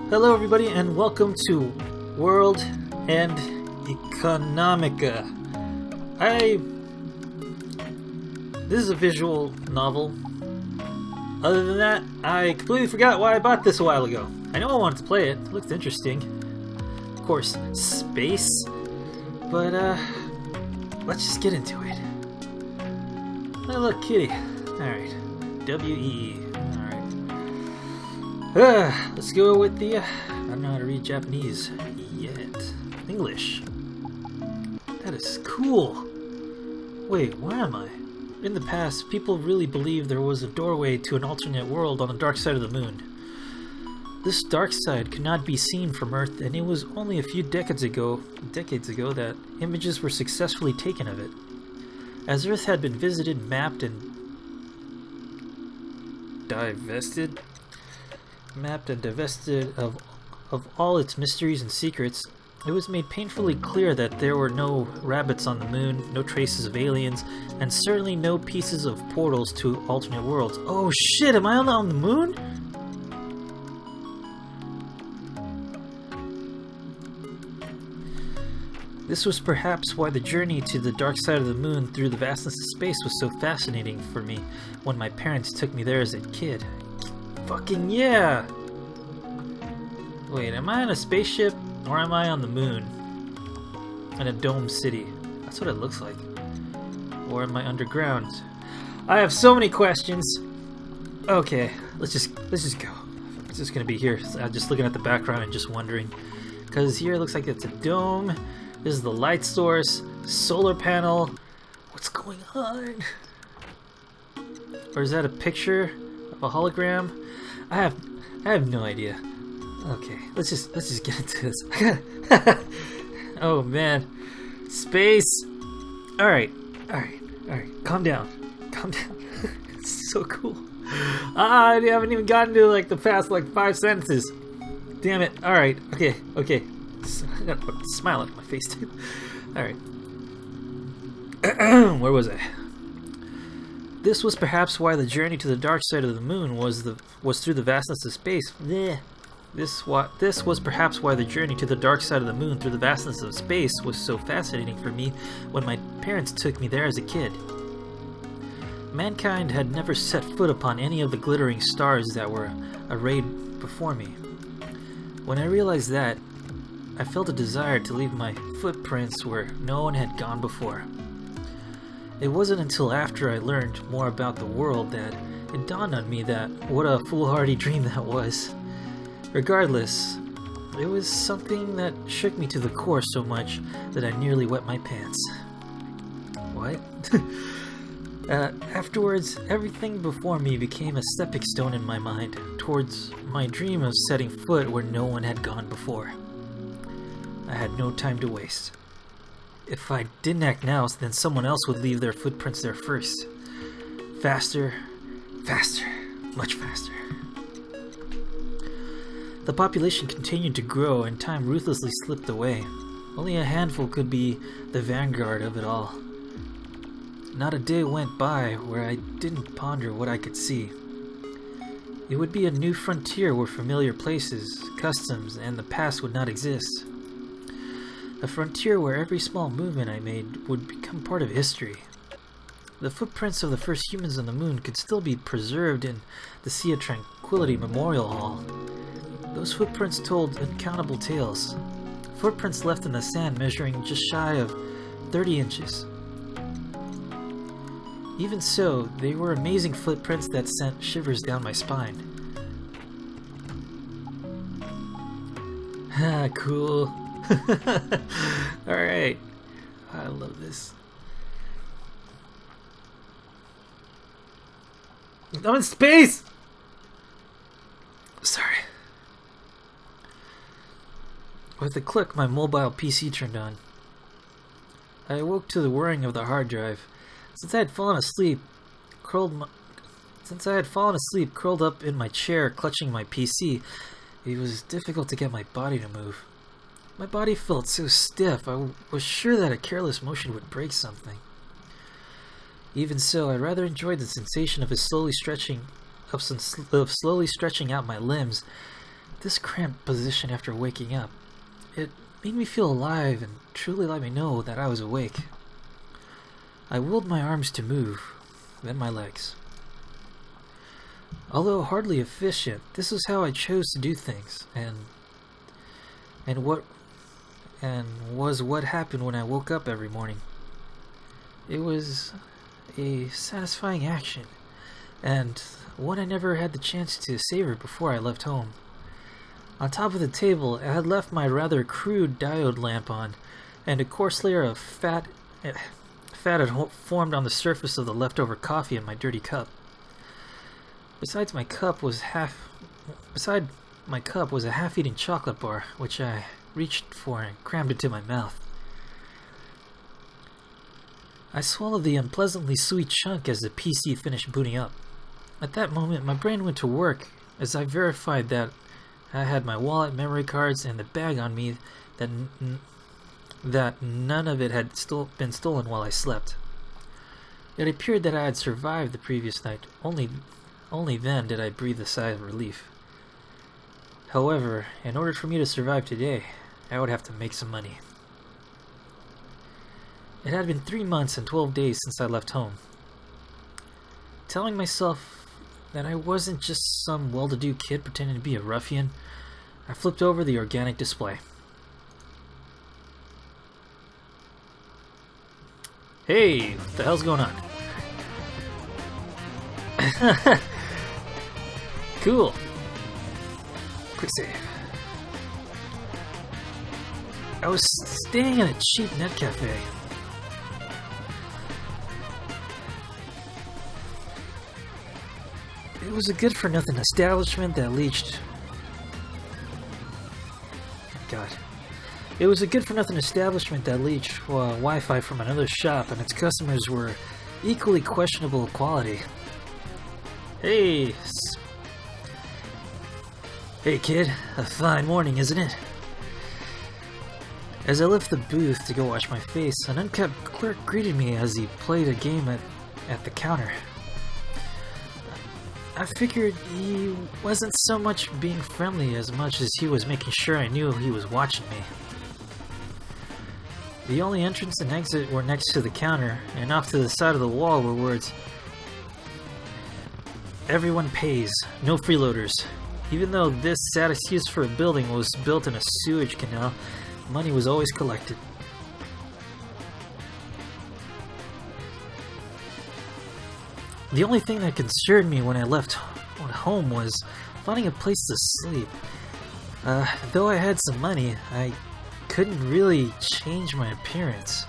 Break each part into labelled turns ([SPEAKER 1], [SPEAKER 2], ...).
[SPEAKER 1] Hello everybody and welcome to World End Economica. This is a visual novel. Other than that, I completely forgot why I bought this a while ago. I know I wanted to play it. It looked interesting. Of course, space. But, let's just get into it. Oh, look, kitty. Alright. W-E-E. Alright. Let's go with the, I don't know how to read Japanese yet. English. That is cool. Wait, where am I? In the past, people really believed there was a doorway to an alternate world on the dark side of the moon. This dark side could not be seen from Earth, and it was only a few decades ago that images were successfully taken of it. As Earth had been visited, mapped, and divested of all its mysteries and secrets, it was made painfully clear that there were no rabbits on the moon, no traces of aliens, and certainly no pieces of portals to alternate worlds. Oh shit, am I on the moon? This was perhaps why the journey to the dark side of the moon through the vastness of space was so fascinating for me when my parents took me there as a kid. Fucking yeah! Wait, am I on a spaceship? Or am I on the moon? In a dome city? That's what it looks like. Or am I underground? I have so many questions. Okay, let's just go. It's just gonna be here. I'm just looking at the background and just wondering. Because here it looks like it's a dome. This is the light source. Solar panel. What's going on? Or is that a picture of a hologram? I have no idea. Okay, let's just get into this. Oh man, space. All right. Calm down. It's so cool. I haven't even gotten to like the past 5 sentences. Damn it. All right. Okay. I gotta put a smile on my face too. All right. Where was I? This was perhaps why the journey to the dark side of the moon was through the vastness of space. Blech. This was perhaps why the journey to the dark side of the moon through the vastness of space was so fascinating for me when my parents took me there as a kid. Mankind had never set foot upon any of the glittering stars that were arrayed before me. When I realized that, I felt a desire to leave my footprints where no one had gone before. It wasn't until after I learned more about the world that it dawned on me that what a foolhardy dream that was. Regardless, it was something that shook me to the core so much that I nearly wet my pants. What? Afterwards, everything before me became a stepping stone in my mind towards my dream of setting foot where no one had gone before. I had no time to waste. If I didn't act now, then someone else would leave their footprints there first. Faster, much faster. The population continued to grow and time ruthlessly slipped away. Only a handful could be the vanguard of it all. Not a day went by where I didn't ponder what I could see. It would be a new frontier where familiar places, customs, and the past would not exist. A frontier where every small movement I made would become part of history. The footprints of the first humans on the moon could still be preserved in the Sea of Tranquility Memorial Hall. Those footprints told uncountable tales. Footprints left in the sand measuring just shy of 30 inches. Even so, they were amazing footprints that sent shivers down my spine. Ah, cool. Alright. I love this. I'm in space! Sorry. With a click, my mobile PC turned on. I awoke to the whirring of the hard drive. Since I had fallen asleep, curled up in my chair, clutching my PC, it was difficult to get my body to move. My body felt so stiff, I was sure that a careless motion would break something. Even so, I rather enjoyed the sensation of of slowly stretching out my limbs. This cramped position after waking up, it made me feel alive and truly let me know that I was awake. I willed my arms to move, then my legs. Although hardly efficient, this was how I chose to do things, and was what happened when I woke up every morning. It was a satisfying action, and one I never had the chance to savor before I left home. On top of the table, I had left my rather crude diode lamp on, and a coarse layer of fat had formed on the surface of the leftover coffee in my dirty cup. Beside my cup was a half-eaten chocolate bar, which I reached for and crammed into my mouth. I swallowed the unpleasantly sweet chunk as the PC finished booting up. At that moment, my brain went to work as I verified that I had my wallet, memory cards, and the bag on me, that none of it had been stolen while I slept. It appeared that I had survived the previous night. Only then did I breathe a sigh of relief. However, in order for me to survive today, I would have to make some money. It had been 3 months and 12 days since I left home. Telling myself that I wasn't just some well-to-do kid pretending to be a ruffian, I flipped over the organic display. Hey, what the hell's going on? Cool. Quick save. I was staying in a cheap net cafe. It was a good-for-nothing establishment that leached... It was a good-for-nothing establishment that leached Wi-Fi from another shop, and its customers were equally questionable quality. Hey kid, a fine morning, isn't it? As I left the booth to go wash my face, an unkept clerk greeted me as he played a game at the counter. I figured he wasn't so much being friendly as much as he was making sure I knew he was watching me. The only entrance and exit were next to the counter, and off to the side of the wall were words, "Everyone pays, no freeloaders." Even though this sad excuse for a building was built in a sewage canal, money was always collected. The only thing that concerned me when I left home was finding a place to sleep. Though I had some money, I couldn't really change my appearance.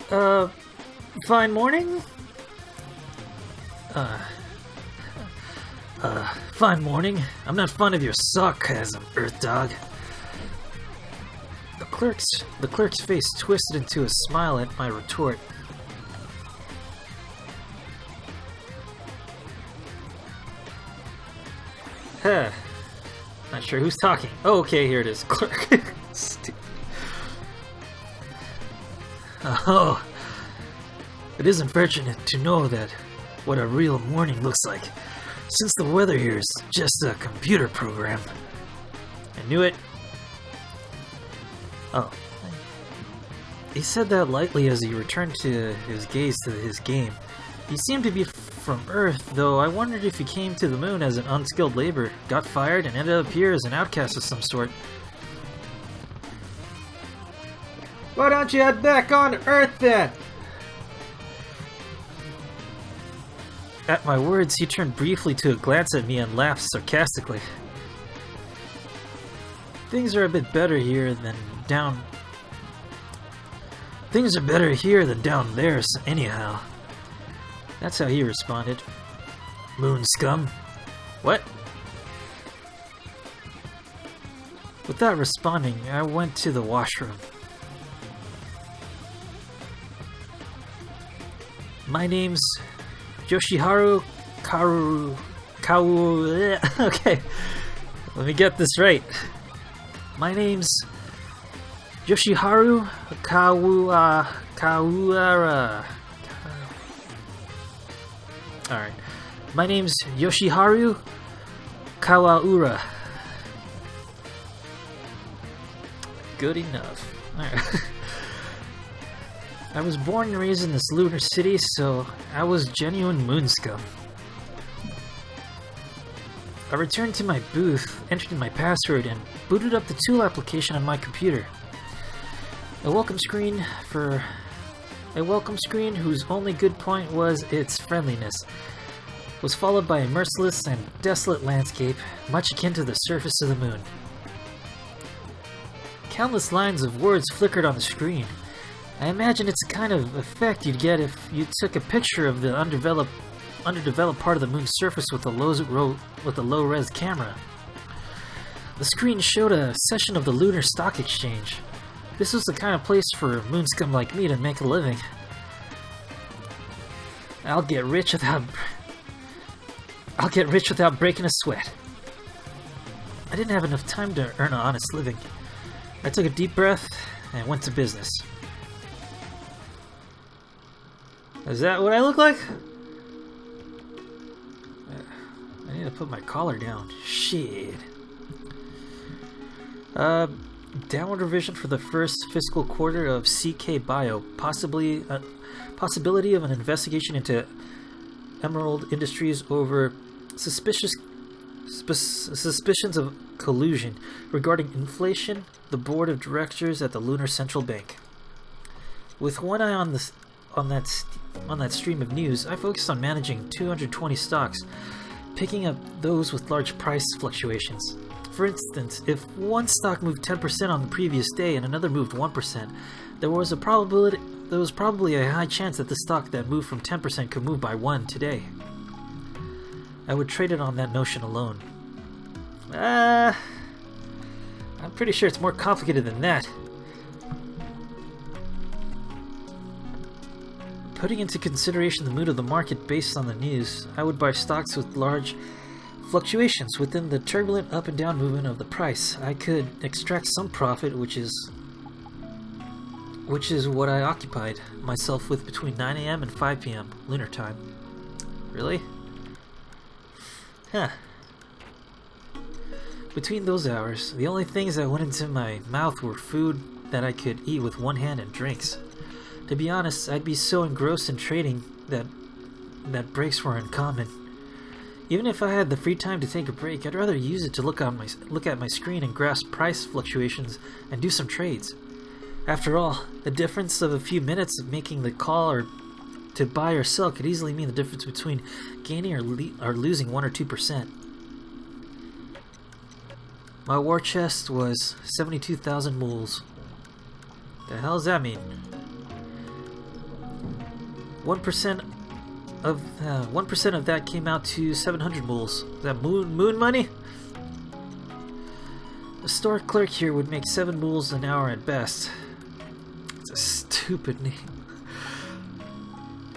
[SPEAKER 1] Fine morning? Fine morning. I'm not fond of your sarcasm, Earth Dog. The clerk's face twisted into a smile at my retort. Huh. Not sure who's talking. Oh, okay, here it is. Clerk. Stupid. Oh. It is unfortunate to know that what a real morning looks like, since the weather here is just a computer program. I knew it. Oh. He said that lightly as he returned his gaze to his game. He seemed to be from Earth, though I wondered if he came to the moon as an unskilled laborer, got fired, and ended up here as an outcast of some sort. Why don't you head back on Earth then? At my words, he turned briefly to glance at me and laughed sarcastically. Things are better here than down there, anyhow. That's how he responded. Moon scum. What? Without responding, I went to the washroom. My name's Yoshiharu Okay, let me get this right. My name's Yoshiharu Kawara. Alright. My name's Yoshiharu Kawaura. Good enough. Alright. I was born and raised in this lunar city, so I was genuine moon scum. I returned to my booth, entered in my password, and booted up the tool application on my computer. A welcome screen whose only good point was its friendliness was followed by a merciless and desolate landscape, much akin to the surface of the moon. Countless lines of words flickered on the screen. I imagine it's the kind of effect you'd get if you took a picture of the underdeveloped part of the moon's surface with a low-res camera. The screen showed a session of the Lunar Stock Exchange. This was the kind of place for moon scum like me to make a living. I'll get rich without breaking a sweat. I didn't have enough time to earn an honest living. I took a deep breath and went to business. Is that what I look like? I need to put my collar down. Shit. Downward revision for the first fiscal quarter of CK Bio. Possibility of an investigation into Emerald Industries over suspicions of collusion regarding inflation. The board of directors at the Lunar Central Bank. With one eye on that stream of news, I focused on managing 220 stocks, picking up those with large price fluctuations. For instance, if one stock moved 10% on the previous day and another moved 1%, there was probably a high chance that the stock that moved from 10% could move by 1 today. I would trade it on that notion alone. I'm pretty sure it's more complicated than that. Putting into consideration the mood of the market based on the news, I would buy stocks with large fluctuations within the turbulent up and down movement of the price. I could extract some profit, which is what I occupied myself with between 9 a.m. and 5 p.m. lunar time. Really? Huh. Between those hours, the only things that went into my mouth were food that I could eat with one hand and drinks. To be honest, I'd be so engrossed in trading that breaks were uncommon. Even if I had the free time to take a break, I'd rather use it to look at my screen and grasp price fluctuations and do some trades. After all, the difference of a few minutes of making the call or to buy or sell could easily mean the difference between gaining or losing 1 or 2%. My war chest was 72,000 mools. The hell does that mean? 1% of that came out to 700 mools. Is that moon money? A store clerk here would make 7 mools an hour at best. It's a stupid name.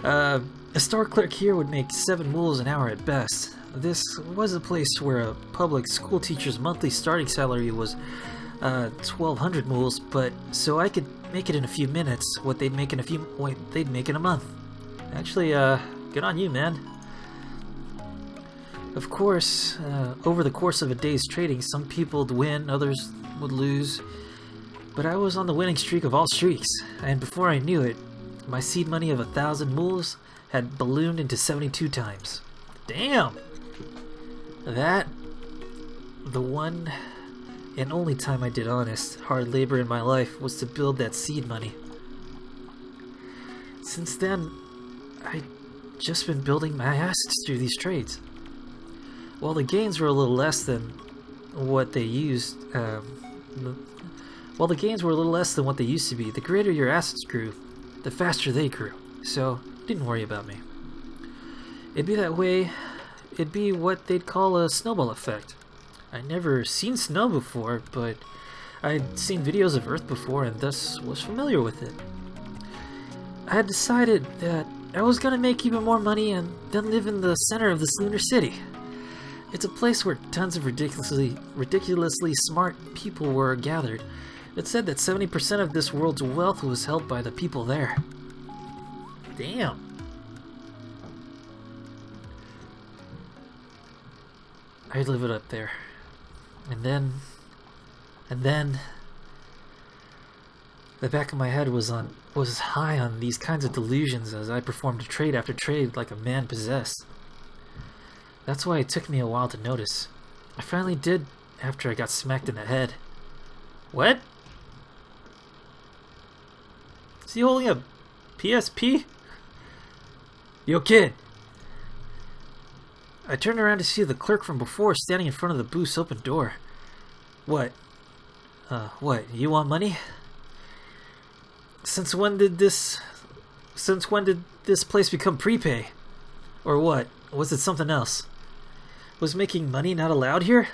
[SPEAKER 1] A store clerk here would make 7 mools an hour at best. This was a place where a public school teacher's monthly starting salary was 1,200 mools, but so I could make it in a few minutes what they'd make in a month. Actually, good on you, man. Of course, over the course of a day's trading, some people would win, others would lose. But I was on the winning streak of all streaks, and before I knew it, my seed money of 1,000 mools had ballooned into 72 times. Damn! The one and only time I did honest, hard labor in my life was to build that seed money. Since then, I'd just been building my assets through these trades. While the gains were a little less than what they used to be, the greater your assets grew, the faster they grew. So, didn't worry about me. It'd be that way. It'd be what they'd call a snowball effect. I'd never seen snow before, but I'd seen videos of Earth before and thus was familiar with it. I had decided that I was gonna make even more money and then live in the center of this lunar city. It's a place where tons of ridiculously smart people were gathered. It said that 70% of this world's wealth was held by the people there. Damn. I'd live it up there. And then the back of my head was high on these kinds of delusions as I performed trade after trade like a man possessed. That's why it took me a while to notice. I finally did after I got smacked in the head. What? Is he holding a PSP? Yo, kid! I turned around to see the clerk from before standing in front of the booth's open door. What? What? You want money? Since when did this place become prepay? Or what? Was it something else? Was making money not allowed here?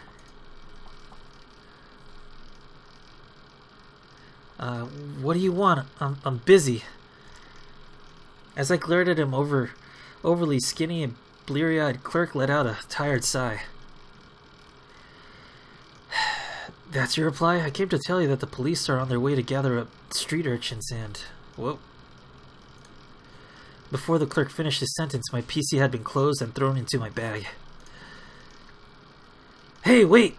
[SPEAKER 1] What do you want? I'm busy. As I glared at him, overly skinny and bleary-eyed clerk let out a tired sigh. That's your reply? I came to tell you that the police are on their way to gather up street urchins and... Whoa. Before the clerk finished his sentence, my PC had been closed and thrown into my bag. Hey, wait!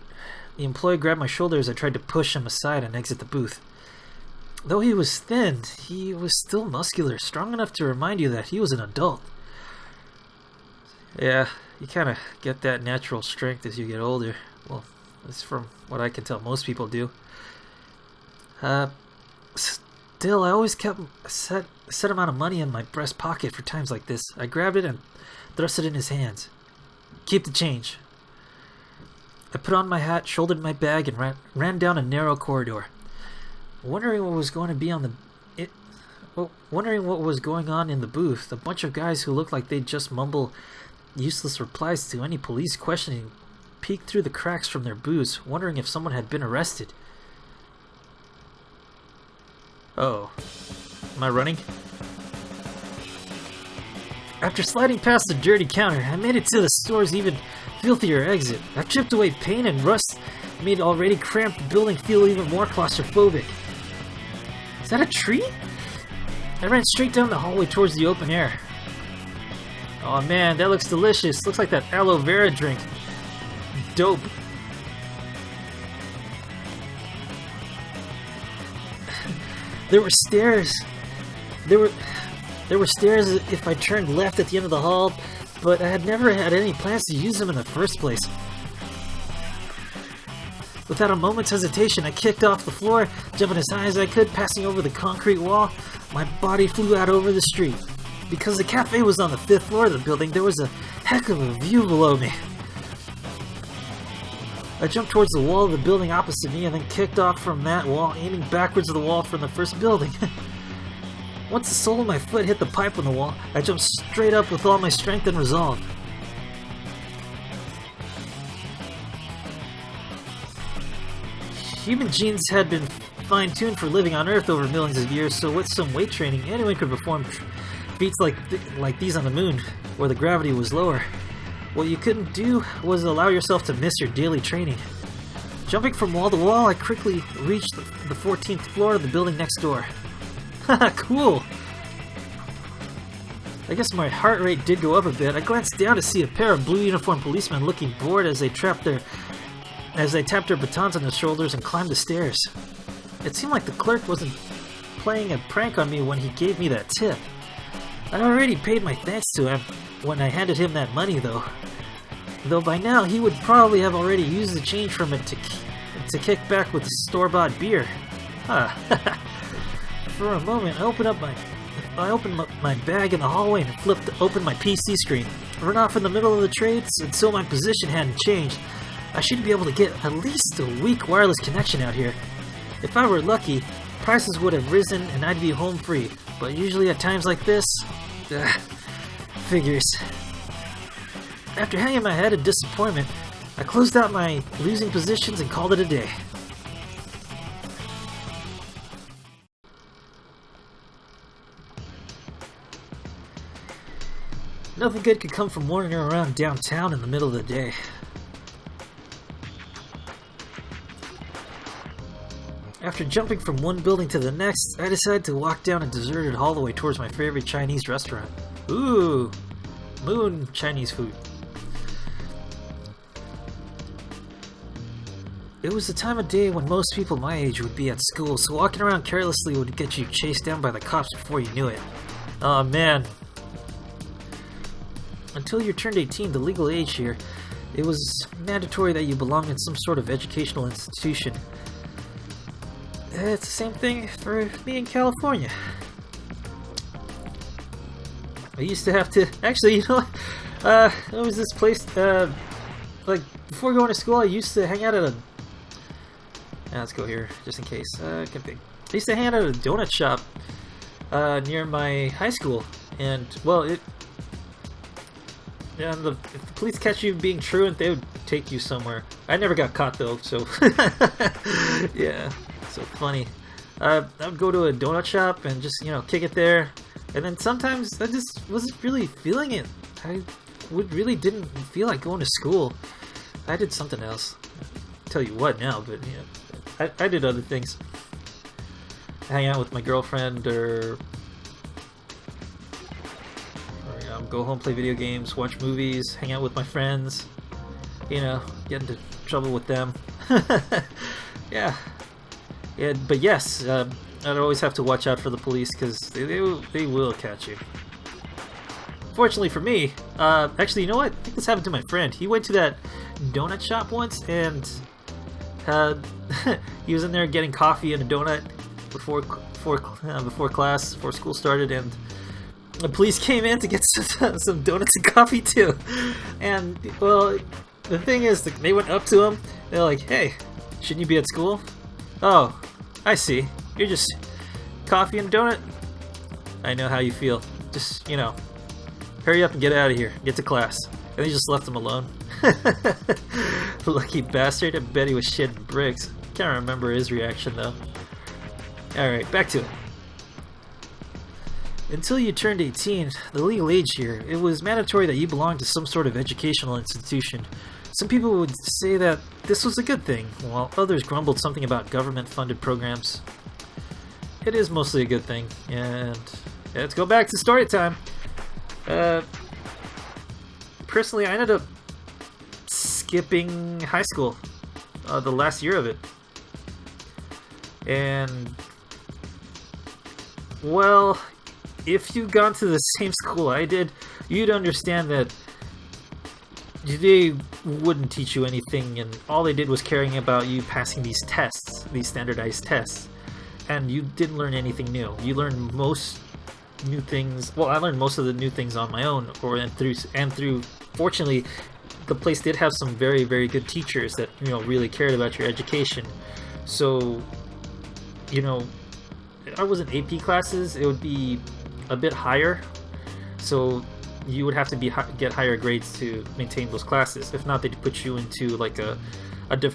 [SPEAKER 1] The employee grabbed my shoulder as I tried to push him aside and exit the booth. Though he was thin, he was still muscular, strong enough to remind you that he was an adult. Yeah, you kind of get that natural strength as you get older. Well, that's from what I can tell most people do. Still, I always kept a set amount of money in my breast pocket for times like this. I grabbed it and thrust it in his hands. Keep the change. I put on my hat, shouldered my bag, and ran down a narrow corridor. Wondering what was going on in the booth, a bunch of guys who looked like they'd just mumble useless replies to any police questioning peeked through the cracks from their booths, wondering if someone had been arrested. Oh. Am I running? After sliding past the dirty counter, I made it to the store's even filthier exit. I chipped away paint and rust made already cramped building feel even more claustrophobic. Is that a tree? I ran straight down the hallway towards the open air. Oh man, that looks delicious. Looks like that aloe vera drink. Dope. There were stairs. There were stairs if I turned left at the end of the hall, but I had never had any plans to use them in the first place. Without a moment's hesitation, I kicked off the floor, jumping as high as I could, passing over the concrete wall. My body flew out over the street. Because the cafe was on the 5th floor of the building, there was a heck of a view below me. I jumped towards the wall of the building opposite me and then kicked off from that wall, aiming backwards at the wall from the first building. Once the sole of my foot hit the pipe on the wall, I jumped straight up with all my strength and resolve. Human genes had been fine-tuned for living on Earth over millions of years, so with some weight training, anyone could perform feats like these on the moon, where the gravity was lower. What you couldn't do was allow yourself to miss your daily training. Jumping from wall to wall, I quickly reached the 14th floor of the building next door. Haha, cool! I guess my heart rate did go up a bit. I glanced down to see a pair of blue uniformed policemen looking bored as they tapped their batons on their shoulders and climbed the stairs. It seemed like the clerk wasn't playing a prank on me when he gave me that tip. I'd already paid my thanks to him when I handed him that money, though. Though by now he would probably have already used the change from it to kick back with store-bought beer. For a moment, I opened my bag in the hallway and flipped open my PC screen. Run off in the middle of the trades until my position hadn't changed. I should be able to get at least a weak wireless connection out here. If I were lucky, prices would have risen and I'd be home free. But usually at times like this, figures. After hanging my head in disappointment, I closed out my losing positions and called it a day. Nothing good could come from wandering around downtown in the middle of the day. After jumping from one building to the next, I decided to walk down a deserted hallway towards my favorite Chinese restaurant. Ooh, moon Chinese food. It was the time of day when most people my age would be at school, so walking around carelessly would get you chased down by the cops before you knew it. Oh man. Until you turned 18, the legal age here, it was mandatory that you belonged in some sort of educational institution. It's the same thing for me in California. I used to have to... Actually, there was this place, like, before going to school, I used to hang out at a... let's go here, just in case. I used to hang out at a donut shop near my high school, and, well, if the police catch you being truant, they would take you somewhere. I never got caught, though, so... yeah, so funny. I would go to a donut shop and just, kick it there. And then sometimes I just wasn't really feeling it. I really didn't feel like going to school. I did something else. I'll tell you what now, but I did other things. Hang out with my girlfriend, or go home, play video games, watch movies, hang out with my friends. Get into trouble with them. Yeah, but yes. I'd always have to watch out for the police, because they will catch you. Fortunately for me, actually, you know what? I think this happened to my friend. He went to that donut shop once, and he was in there getting coffee and a donut before class, before school started, and the police came in to get some donuts and coffee too. And, well, the thing is, they went up to him, they're like, "Hey, shouldn't you be at school?" "Oh, I see. You're just coffee and a donut? I know how you feel. Just, hurry up and get out of here. Get to class." And they just left him alone. Lucky bastard. I bet he was shitting bricks. Can't remember his reaction, though. Alright, back to it. Until you turned 18, the legal age here, it was mandatory that you belonged to some sort of educational institution. Some people would say that this was a good thing, while others grumbled something about government-funded programs. It is mostly a good thing, and let's go back to story time. Personally, I ended up skipping high school, the last year of it. And, well, if you've gone to the same school I did, you'd understand that they wouldn't teach you anything, and all they did was caring about you passing these tests, these standardized tests. And you didn't learn anything new. You learned most new things. Well, I learned most of the new things on my own, through. Fortunately, the place did have some very, very good teachers that really cared about your education. So, I was in AP classes. It would be a bit higher, so you would have to get higher grades to maintain those classes. If not, they'd put you into like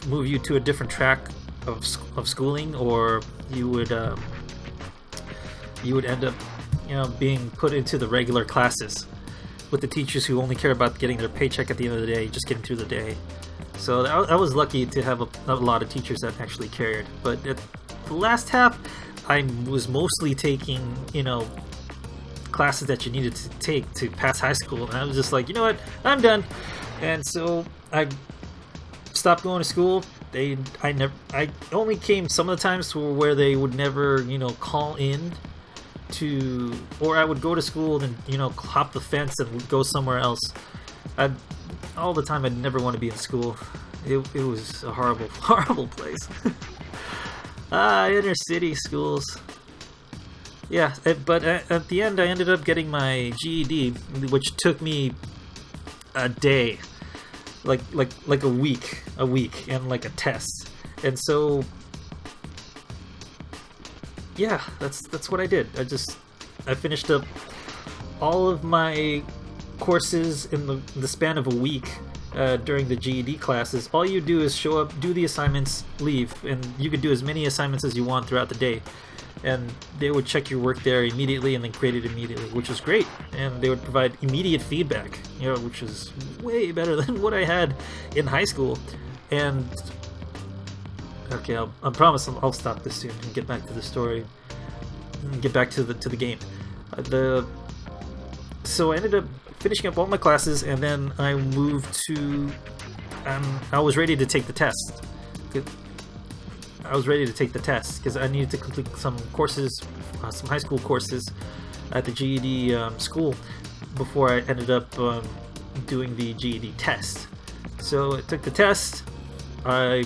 [SPEAKER 1] move you to a different track of schooling, or you would end up being put into the regular classes with the teachers who only care about getting their paycheck at the end of the day, just getting through the day. So I was lucky to have a lot of teachers that actually cared. But at the last half, I was mostly taking classes that you needed to take to pass high school, and I was just like, you know what, I'm done. And so I stopped going to school. I only came some of the times to where they would never, call in to, or I would go to school and, hop the fence and go somewhere else. All the time I'd never want to be in school. It was a horrible, horrible place. Inner city schools. Yeah, but at the end I ended up getting my GED, which took me a day. Like a week, and like a test. And so, yeah, that's what I did. I finished up all of my courses in the span of a week during the GED classes. All you do is show up, do the assignments, leave, and you could do as many assignments as you want throughout the day. And they would check your work there immediately and then grade it immediately, which was great. And they would provide immediate feedback, which is way better than what I had in high school. And okay, I promise I'll stop this soon and get back to the story, and get back to the game. So I ended up finishing up all my classes, and then I moved to. I was ready to take the test. I was ready to take the test because I needed to complete some courses, some high school courses at the GED school before I ended up doing the GED test. So I took the test. I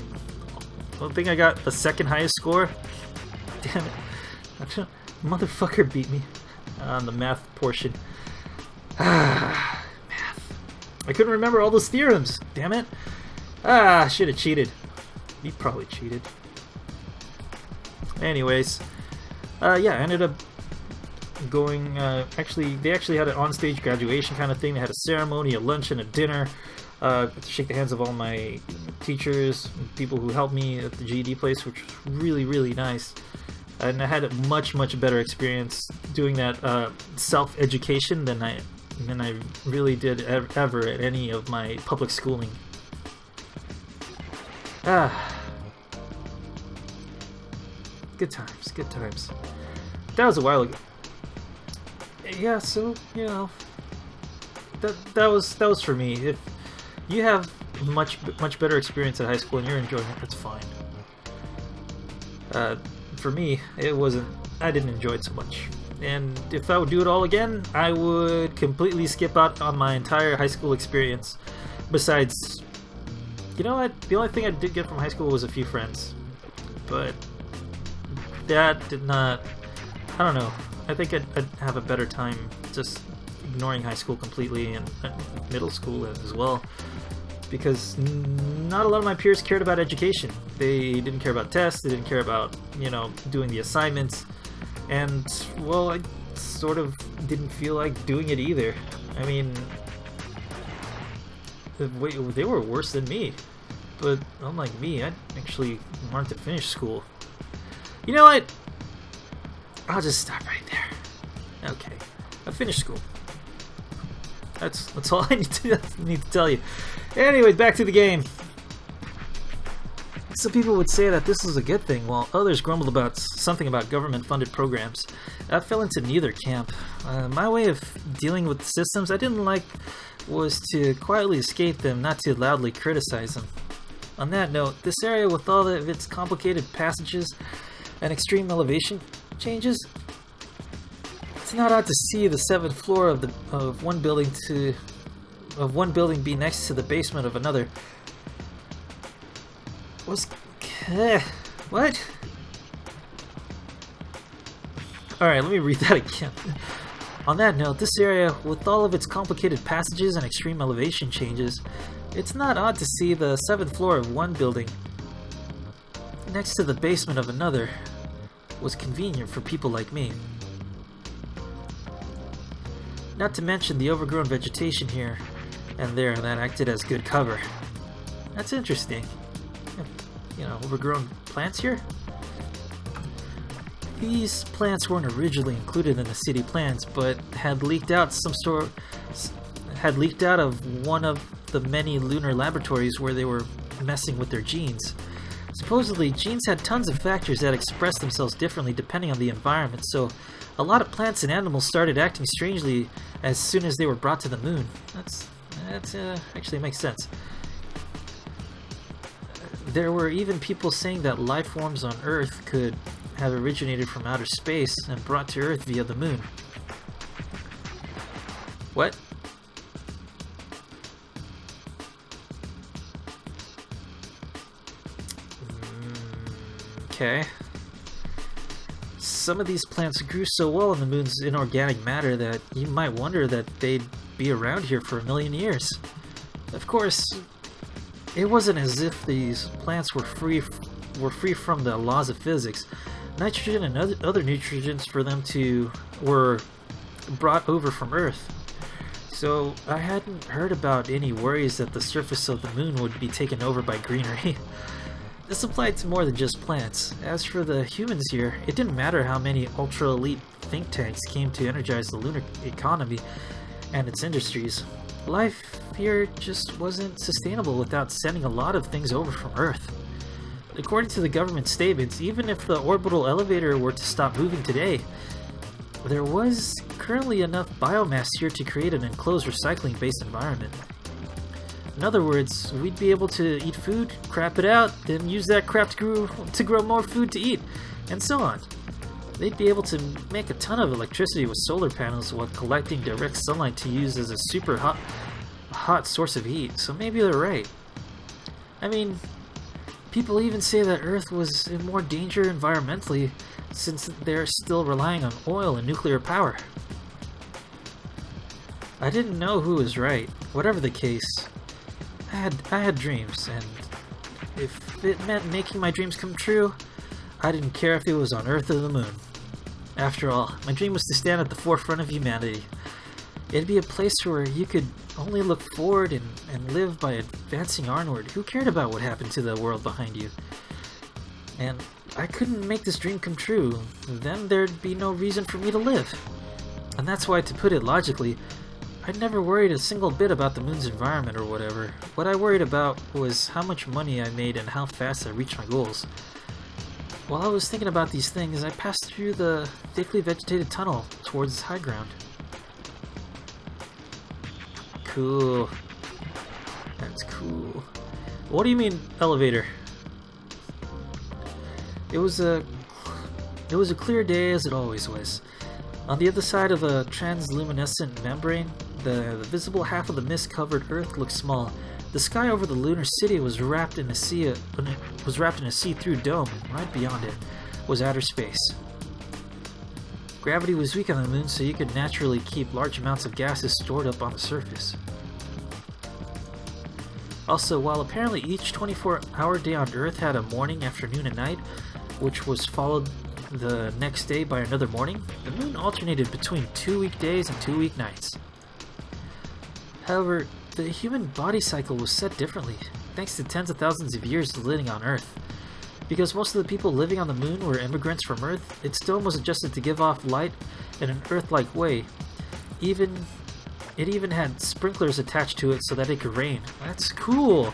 [SPEAKER 1] think I got the second highest score. Damn it. Motherfucker beat me on the math portion. Math. I couldn't remember all those theorems. Damn it. I should have cheated. You probably cheated. Anyways, yeah, I ended up going, they actually had an onstage graduation kind of thing. They had a ceremony, a lunch, and a dinner. To shake the hands of all my teachers, people who helped me at the GED place, which was really, really nice. And I had a much, much better experience doing that self-education than I really did ever at any of my public schooling. Good times, good times. That was a while ago. Yeah, so you know, that was for me. If you have much better experience at high school and you're enjoying it, that's fine. For me, it wasn't. I didn't enjoy it so much. And if I would do it all again, I would completely skip out on my entire high school experience. Besides, you know what? The only thing I did get from high school was a few friends. But that did not... I don't know. I think I'd have a better time just ignoring high school completely and middle school as well. Because not a lot of my peers cared about education. They didn't care about tests, they didn't care about, you know, doing the assignments. And, well, I sort of didn't feel like doing it either. I mean, they were worse than me. But unlike me, I actually wanted to finish school. You know what? I'll just stop right there. Okay, I finished school. That's all I need to tell you. Anyway, back to the game. Some people would say that this is a good thing, while others grumbled about something about government-funded programs. I fell into neither camp. My way of dealing with the systems I didn't like was to quietly escape them, not to loudly criticize them. On that note, this area with all of its complicated passages and extreme elevation changes, it's not odd to see the 7th floor of one building be next to the basement of another. What? Alright, let me read that again. On that note, this area, with all of its complicated passages and extreme elevation changes, it's not odd to see the 7th floor of one building next to the basement of another was convenient for people like me. Not to mention the overgrown vegetation here and there that acted as good cover. That's interesting. You know, overgrown plants here? These plants weren't originally included in the city plans, but had leaked out of one of the many lunar laboratories where they were messing with their genes. Supposedly, genes had tons of factors that expressed themselves differently depending on the environment, so a lot of plants and animals started acting strangely as soon as they were brought to the moon. That actually makes sense. There were even people saying that life forms on Earth could have originated from outer space and brought to Earth via the moon. What? Okay. Some of these plants grew so well in the moon's inorganic matter that you might wonder that they'd be around here for 1,000,000 years. Of course, it wasn't as if these plants were free from the laws of physics. Nitrogen and other nutrients for them were brought over from Earth. So I hadn't heard about any worries that the surface of the moon would be taken over by greenery. This applied to more than just plants. As for the humans here, it didn't matter how many ultra-elite think tanks came to energize the lunar economy and its industries. Life here just wasn't sustainable without sending a lot of things over from Earth. According to the government statements, even if the orbital elevator were to stop moving today, there was currently enough biomass here to create an enclosed recycling-based environment. In other words, we'd be able to eat food, crap it out, then use that crap to grow more food to eat, and so on. They'd be able to make a ton of electricity with solar panels while collecting direct sunlight to use as a super hot source of heat, so maybe they're right. I mean, people even say that Earth was in more danger environmentally since they're still relying on oil and nuclear power. I didn't know who was right. Whatever the case, I had dreams, and if it meant making my dreams come true, I didn't care if it was on Earth or the Moon. After all, my dream was to stand at the forefront of humanity. It'd be a place where you could only look forward and live by advancing onward. Who cared about what happened to the world behind you? And I couldn't make this dream come true, then there'd be no reason for me to live. And that's why, to put it logically, I never worried a single bit about the moon's environment or whatever. What I worried about was how much money I made and how fast I reached my goals. While I was thinking about these things, I passed through the thickly vegetated tunnel towards high ground. Cool. That's cool. What do you mean, elevator? It was a clear day, as it always was. On the other side of a transluminescent membrane, the visible half of the mist-covered Earth looked small. The sky over the lunar city was wrapped in a see-through dome, and right beyond it was outer space. Gravity was weak on the moon, so you could naturally keep large amounts of gases stored up on the surface. Also, while apparently each 24-hour day on Earth had a morning, afternoon, and night, which was followed the next day by another morning, the moon alternated between 2 weekdays and 2 weeknights. However, the human body cycle was set differently, thanks to tens of thousands of years of living on Earth. Because most of the people living on the moon were immigrants from Earth, its dome was adjusted to give off light in an Earth-like way. It even had sprinklers attached to it so that it could rain. That's cool!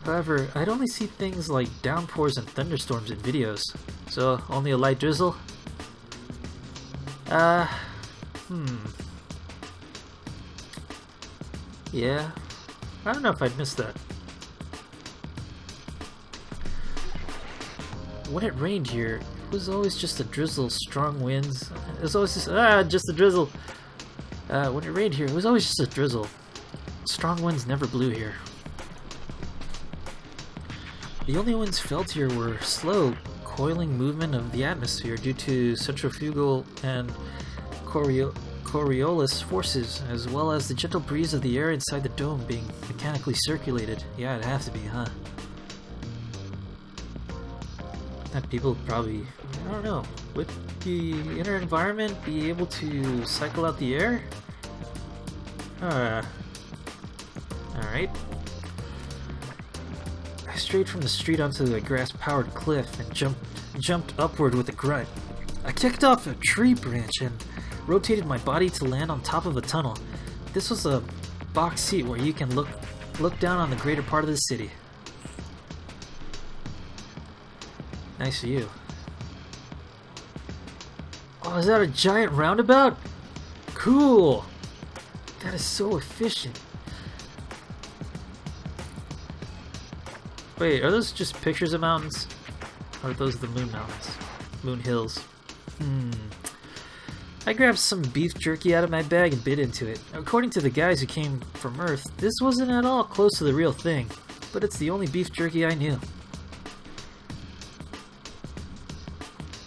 [SPEAKER 1] However, I'd only see things like downpours and thunderstorms in videos. So, only a light drizzle? Yeah, I don't know if I'd miss that. When it rained here, it was always just a drizzle, strong winds. It was always just a drizzle. When it rained here, it was always just a drizzle. Strong winds never blew here. The only winds felt here were slow, coiling movement of the atmosphere due to centrifugal and Coriolis forces, as well as the gentle breeze of the air inside the dome being mechanically circulated. Yeah, it'd have to be, huh? That people probably, I don't know, would the inner environment be able to cycle out the air? Alright. I strayed from the street onto a grass-powered cliff and jumped upward with a grunt. I kicked off a tree branch and rotated my body to land on top of a tunnel. This was a box seat where you can look down on the greater part of the city. Nice view. Oh, is that a giant roundabout? Cool! That is so efficient. Wait, are those just pictures of mountains? Or are those the moon mountains? Moon hills. I grabbed some beef jerky out of my bag and bit into it. According to the guys who came from Earth, this wasn't at all close to the real thing, but it's the only beef jerky I knew.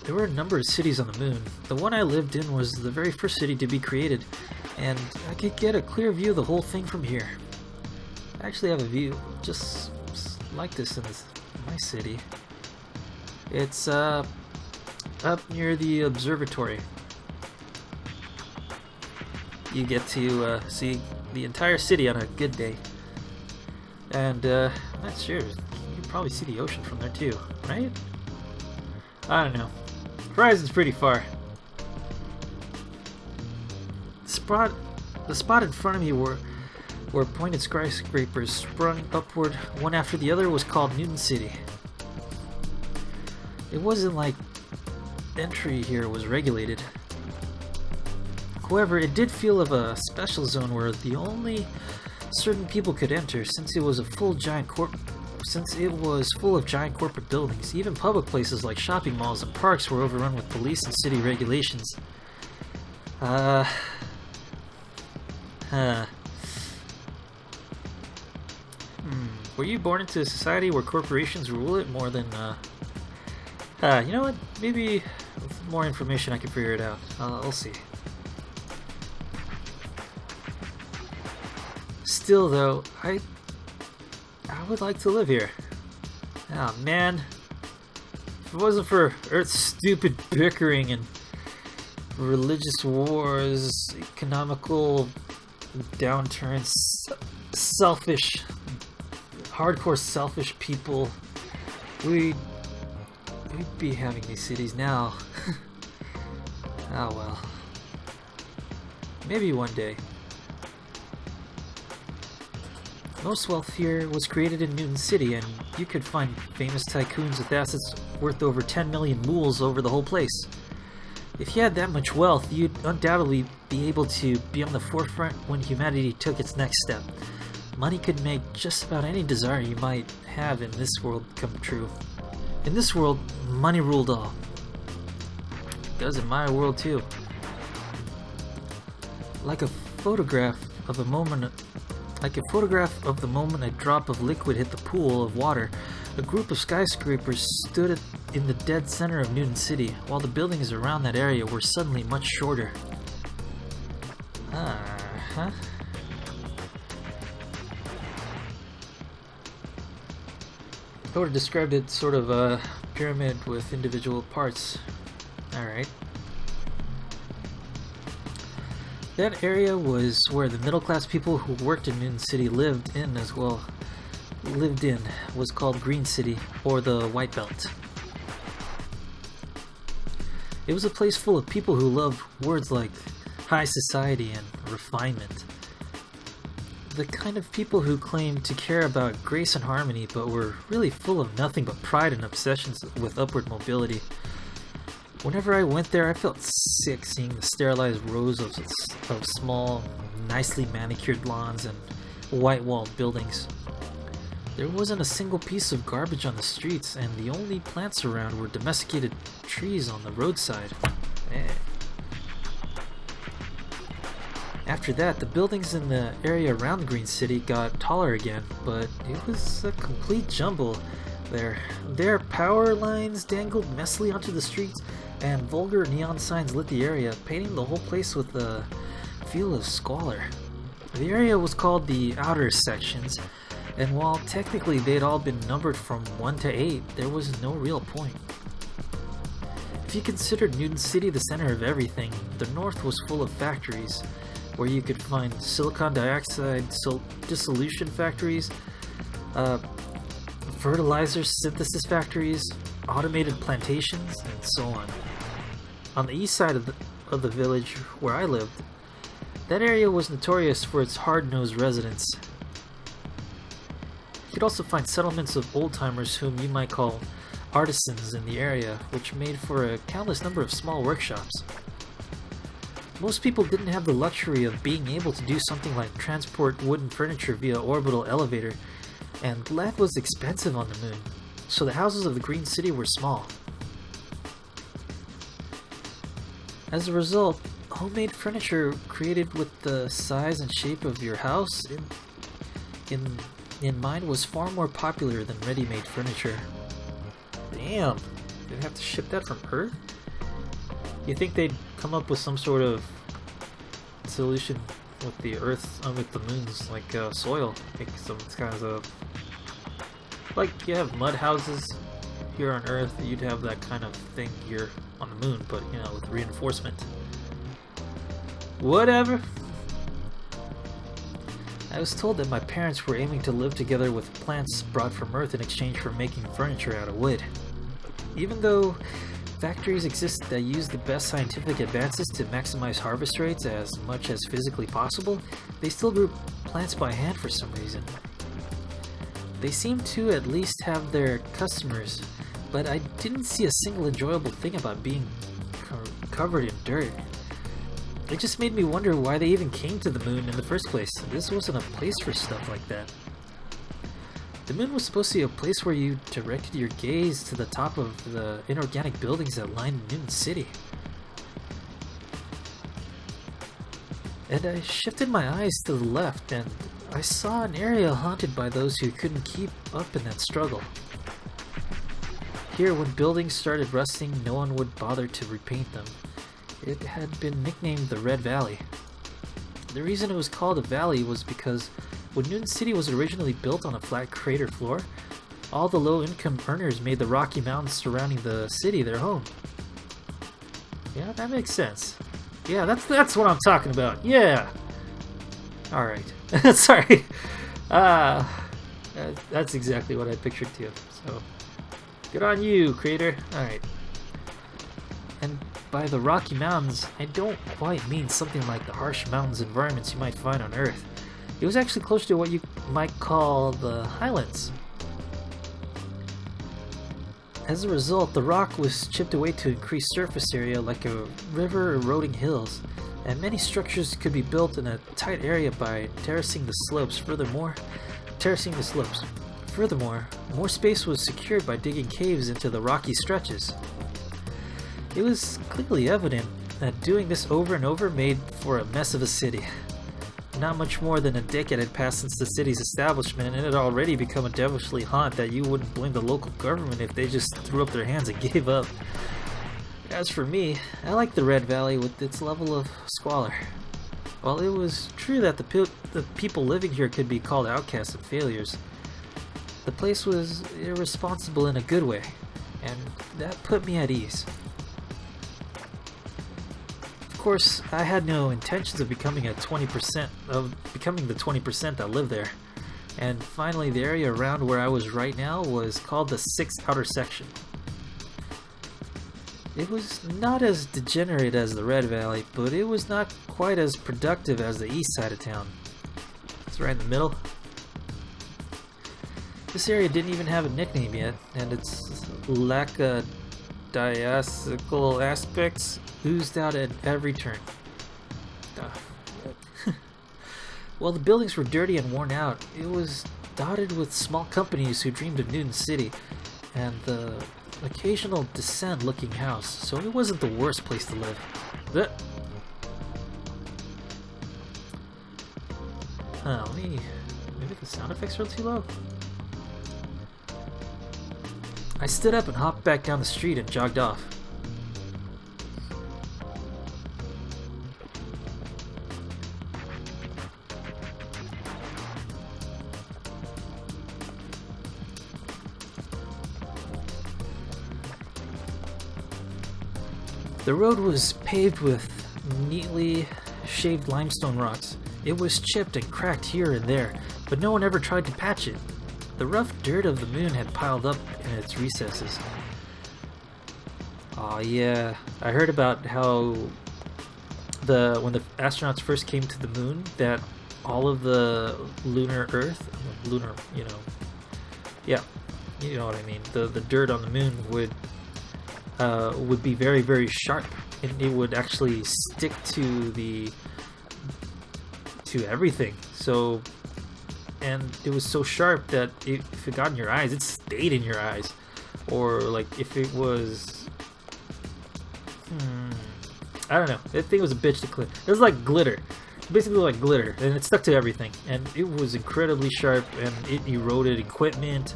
[SPEAKER 1] There were a number of cities on the moon. The one I lived in was the very first city to be created, and I could get a clear view of the whole thing from here. I actually have a view just like this in my city. It's up near the observatory. You get to see the entire city on a good day. And I'm not sure, you can probably see the ocean from there too, right? I don't know. Horizon's pretty far. The spot in front of me where pointed skyscrapers sprung upward one after the other was called Newton City. It wasn't like entry here was regulated. However, it did feel of a special zone where the only certain people could enter, since it was full of giant corporate buildings. Even public places like shopping malls and parks were overrun with police and city regulations. Were you born into a society where corporations rule it more than, you know what? Maybe with more information I can figure it out. I'll see. Still, though, I would like to live here. Oh, man. If it wasn't for Earth's stupid bickering and religious wars, economical downturns, hardcore selfish people, we'd be having these cities now. Oh well. Maybe one day. Most wealth here was created in Newton City, and you could find famous tycoons with assets worth over 10 million mools over the whole place. If you had that much wealth, you'd undoubtedly be able to be on the forefront when humanity took its next step. Money could make just about any desire you might have in this world come true. In this world, money ruled all. It does in my world too. Like a photograph of the moment a drop of liquid hit the pool of water, a group of skyscrapers stood in the dead center of Newton City, while the buildings around that area were suddenly much shorter. I would have described it sort of a pyramid with individual parts. Alright. That area was where the middle-class people who worked in Newton City lived in, was called Green City, or the White Belt. It was a place full of people who loved words like high society and refinement. The kind of people who claimed to care about grace and harmony, but were really full of nothing but pride and obsessions with upward mobility. Whenever I went there, I felt sick seeing the sterilized rows of small, nicely manicured lawns and white-walled buildings. There wasn't a single piece of garbage on the streets, and the only plants around were domesticated trees on the roadside. After that, the buildings in the area around Green City got taller again, but it was a complete jumble there. Their power lines dangled messily onto the streets, and vulgar neon signs lit the area, painting the whole place with a feel of squalor. The area was called the Outer Sections, and while technically they'd all been numbered from 1 to 8, there was no real point. If you considered Newton City the center of everything, the north was full of factories, where you could find silicon dioxide dissolution factories, fertilizer synthesis factories, automated plantations, and so on. On the east side of the village where I lived, that area was notorious for its hard-nosed residents. You could also find settlements of old-timers whom you might call artisans in the area, which made for a countless number of small workshops. Most people didn't have the luxury of being able to do something like transport wooden furniture via orbital elevator, and land was expensive on the moon, so the houses of the Green City were small. As a result, homemade furniture created with the size and shape of your house in mind was far more popular than ready-made furniture. Damn, they'd have to ship that from Earth? You think they'd come up with some sort of solution with the Earth, with the moon's like soil, like some kinds of, like you have mud houses here on Earth, you'd have that kind of thing here on the moon, but you know, with reinforcement. Whatever. I was told that my parents were aiming to live together with plants brought from Earth in exchange for making furniture out of wood. Even though factories exist that use the best scientific advances to maximize harvest rates as much as physically possible, they still grew plants by hand for some reason. They seem to at least have their customers, but I didn't see a single enjoyable thing about being covered in dirt. It just made me wonder why they even came to the moon in the first place. This wasn't a place for stuff like that. The moon was supposed to be a place where you directed your gaze to the top of the inorganic buildings that lined Newton City. And I shifted my eyes to the left, and I saw an area haunted by those who couldn't keep up in that struggle. Here, when buildings started rusting, no one would bother to repaint them. It had been nicknamed the Red Valley. The reason it was called a valley was because when Newton City was originally built on a flat crater floor, all the low-income earners made the Rocky Mountains surrounding the city their home. Yeah, that makes sense. Yeah, that's what I'm talking about. Yeah. All right. Sorry. That's exactly what I pictured too. So, good on you, creator. All right. And by the Rocky Mountains, I don't quite mean something like the harsh mountains environments you might find on Earth. It was actually close to what you might call the highlands. As a result, the rock was chipped away to increase surface area like a river eroding hills, and many structures could be built in a tight area by terracing the slopes. Furthermore, more space was secured by digging caves into the rocky stretches. It was clearly evident that doing this over and over made for a mess of a city. Not much more than a decade had passed since the city's establishment, and it had already become a devilishly haunt that you wouldn't blame the local government if they just threw up their hands and gave up. As for me, I liked the Red Valley with its level of squalor. While it was true that the people living here could be called outcasts and failures, the place was irresponsible in a good way, and that put me at ease. Of course, I had no intentions of becoming the 20% that lived there. And finally, the area around where I was right now was called the 6th Outer Section. It was not as degenerate as the Red Valley, but it was not quite as productive as the east side of town. It's right in the middle. This area didn't even have a nickname yet, and its lackadaisical aspects oozed out at every turn. While the buildings were dirty and worn out, it was dotted with small companies who dreamed of Newton City, and the occasional decent-looking house, so it wasn't the worst place to live. Maybe the sound effects are too low. I stood up and hopped back down the street and jogged off. The road was paved with neatly shaved limestone rocks. It was chipped and cracked here and there, but no one ever tried to patch it. The rough dirt of the moon had piled up in its recesses. Aw, yeah, I heard about how when the astronauts first came to the moon, that all of the lunar Earth, yeah, you know what I mean. The dirt on the moon would be very, very sharp, and it would actually stick to everything. So, and it was so sharp that if it got in your eyes, it stayed in your eyes. Or like if it was, I don't know. That thing was a bitch to clean. It was like glitter, basically like glitter, and it stuck to everything. And it was incredibly sharp, and it eroded equipment.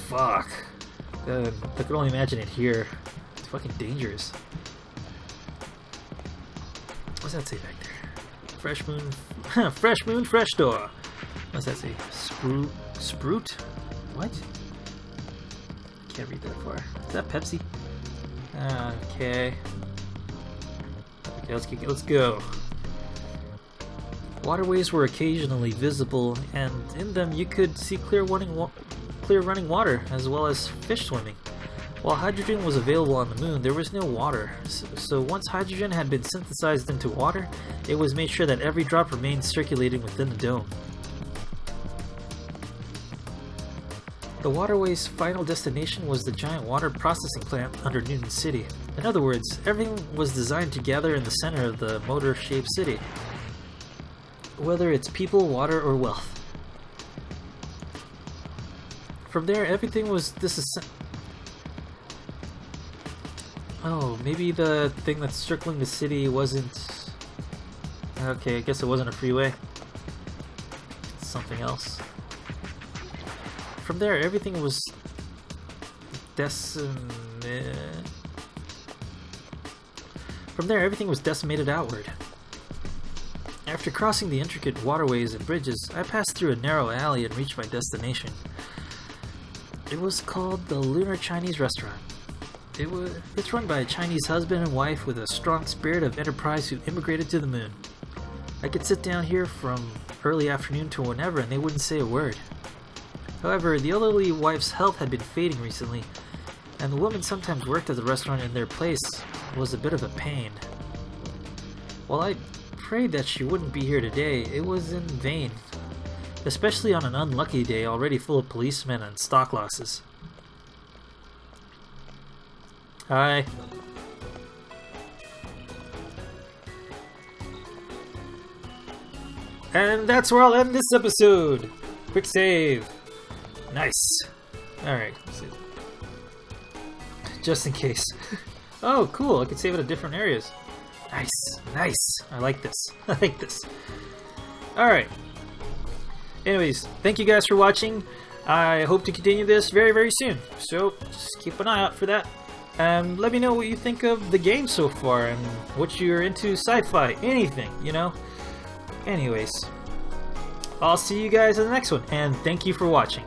[SPEAKER 1] Fuck. I could only imagine it here. It's fucking dangerous. What's that say back there? Fresh moon, fresh moon, fresh door. What's that say? Sprout? What? Can't read that far. Is that Pepsi? Okay. Okay, let's go. Waterways were occasionally visible, and in them you could see clear running water, as well as fish swimming. While hydrogen was available on the moon, there was no water. So once hydrogen had been synthesized into water, it was made sure that every drop remained circulating within the dome. The waterway's final destination was the giant water processing plant under Newton City. In other words, everything was designed to gather in the center of the motor-shaped city. Whether it's people, water, or wealth. From there, everything was Oh, maybe the thing that's circling the city wasn't... Okay, I guess it wasn't a freeway. It's something else. From there, everything was decimated outward. After crossing the intricate waterways and bridges, I passed through a narrow alley and reached my destination. It was called the Lunar Chinese Restaurant. It's run by a Chinese husband and wife with a strong spirit of enterprise who immigrated to the moon. I could sit down here from early afternoon to whenever and they wouldn't say a word. However, the elderly wife's health had been fading recently, and the woman sometimes worked at the restaurant and their place was a bit of a pain. While I prayed that she wouldn't be here today, it was in vain, especially on an unlucky day already full of policemen and stock losses. Hi. And that's where I'll end this episode. Quick save. Nice. Alright, let's see. Just in case. Oh, cool. I can save it at different areas. Nice. Nice. I like this. I like this. Alright. Anyways, thank you guys for watching. I hope to continue this very, very soon. So, just keep an eye out for that. Let me know what you think of the game so far and what you're into sci-fi. Anything, you know? Anyways. I'll see you guys in the next one, and thank you for watching.